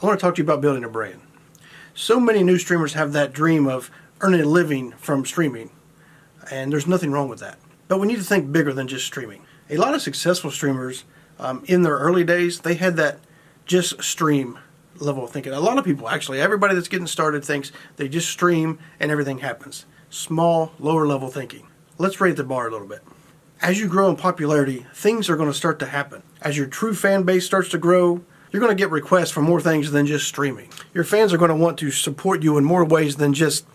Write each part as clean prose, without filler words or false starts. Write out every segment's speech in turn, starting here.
I want to talk to you about building a brand. So many new streamers have that dream of earning a living from streaming, and there's nothing wrong with that. But we need to think bigger than just streaming. A lot of successful streamers in their early days, they had that just stream level of thinking. A lot of people, actually, everybody that's getting started thinks they just stream and everything happens. Small, lower level thinking. Let's raise the bar a little bit. As you grow in popularity, things are going to start to happen. As your true fan base starts to grow, you're going to get requests for more things than just streaming. Your fans are going to want to support you in more ways than just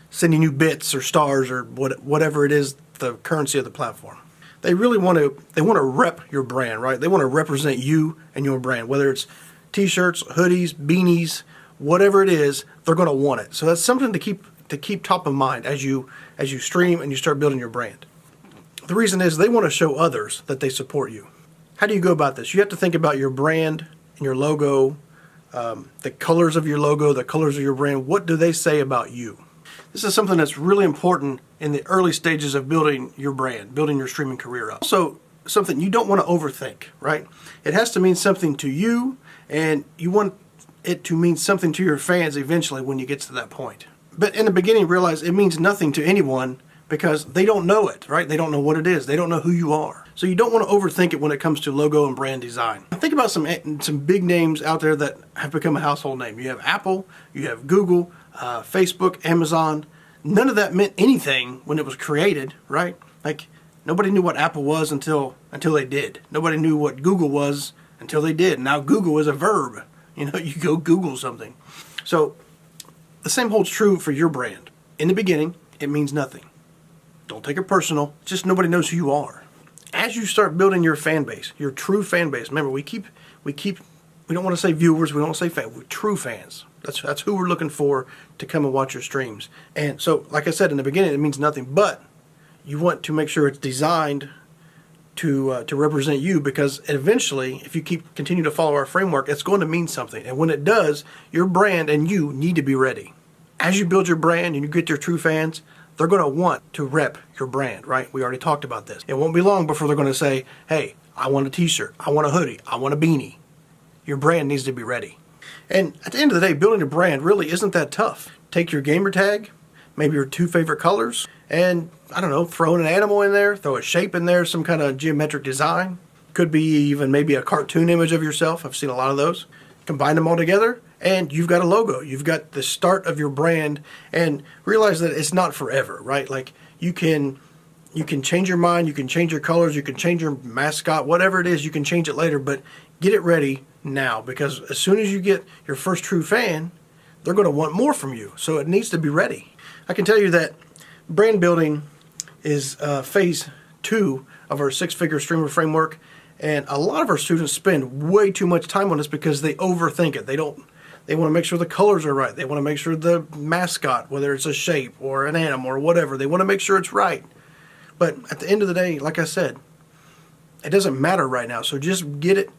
sending you bits or stars or whatever it is, the currency of the platform. They really want to rep your brand, right? They want to represent you and your brand, whether it's t-shirts, hoodies, beanies, whatever it is, they're going to want it. So that's something to keep top of mind as you stream and you start building your brand. The reason is they want to show others that they support you. How do you go about this? You have to think about your brand and your logo, the colors of your logo, the colors of your brand. What do they say about you? This is something that's really important in the early stages of building your brand, building your streaming career up. Also, something you don't want to overthink, right? It has to mean something to you, and you want it to mean something to your fans eventually when you get to that point. But in the beginning, realize it means nothing to anyone because they don't know it, right? They don't know what it is. They don't know who you are. So you don't want to overthink it when it comes to logo and brand design. Think about some big names out there that have become a household name. You have Apple, you have Google, Facebook, Amazon. None of that meant anything when it was created, right? Like nobody knew what Apple was until they did. Nobody knew what Google was until they did. Now Google is a verb. You know, you go Google something. So the same holds true for your brand. In the beginning, it means nothing. Don't take it personal. Just nobody knows who you are. As you start building your fan base, your true fan base. Remember, we don't want to say viewers. We don't want to say fans. We're true fans. That's who we're looking for to come and watch your streams. And so, like I said in the beginning, it means nothing. But you want to make sure it's designed to represent you, because eventually, if you continue to follow our framework, it's going to mean something. And when it does, your brand and you need to be ready. As you build your brand and you get your true fans, they're going to want to rep your brand, right? We already talked about this. It won't be long before they're going to say, hey, I want a t-shirt, I want a hoodie, I want a beanie. Your brand needs to be ready. And at the end of the day, building a brand really isn't that tough. Take your gamer tag, maybe your 2 favorite colors, and I don't know, throw an animal in there, throw a shape in there, some kind of geometric design. Could be even maybe a cartoon image of yourself. I've seen a lot of those. Combine them all together, and you've got a logo. You've got the start of your brand, and realize that it's not forever, right? Like you can change your mind, you can change your colors, you can change your mascot, whatever it is, you can change it later, but get it ready now, because as soon as you get your first true fan, they're going to want more from you. So it needs to be ready. I can tell you that brand building is phase 2 of our 6-figure streamer framework. And a lot of our students spend way too much time on this because they overthink it. They want to make sure the colors are right. They want to make sure the mascot, whether it's a shape or an animal or whatever, they want to make sure it's right. But at the end of the day, like I said, it doesn't matter right now. So just get it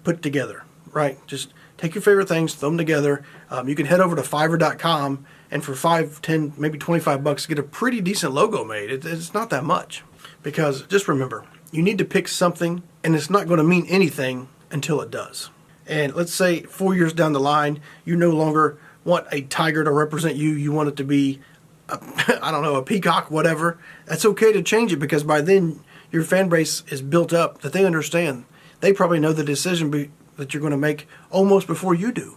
put together, right? Just take your favorite things, throw them together. You can head over to Fiverr.com and for $5, $10, maybe $25 get a pretty decent logo made. It's not that much, because just remember, you need to pick something, and it's not going to mean anything until it does. And let's say 4 years down the line, you no longer want a tiger to represent you. You want it to be, a peacock, whatever. That's okay to change it, because by then your fan base is built up that they understand. They probably know the decision that you're going to make almost before you do,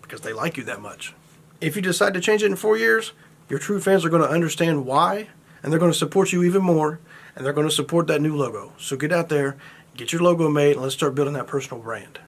because they like you that much. If you decide to change it in 4 years, your true fans are going to understand why, and they're going to support you even more, and they're going to support that new logo. So get out there, get your logo made, and let's start building that personal brand.